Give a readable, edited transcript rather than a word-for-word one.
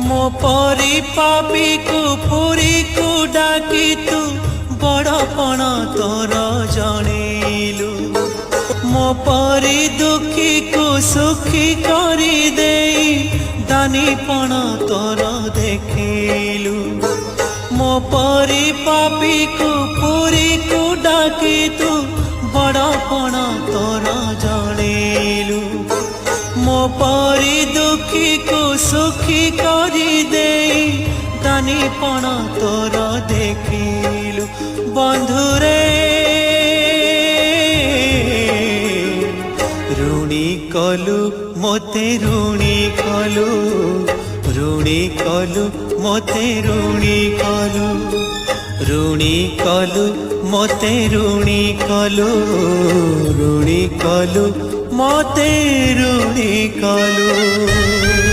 मो परी पापी को पुरी को डाकी तू बड़पण तोर जणेलु मो परी दुखी को सुखी करी दे दानीपण तोर देखिलु मो परी पापी को पुरी को डाकी तू बड़पण तोर जणेलु मो परी दुखी को सुखी करी दे दानीपण तोर देखिलु बंधुरे ऋणी कलु मोते ऋणी कलु ऋणी कलु मोते ऋणी कलु ऋणी कलु मोते ऋणी कलु ऋणी कलु मोते ऋणी कलु।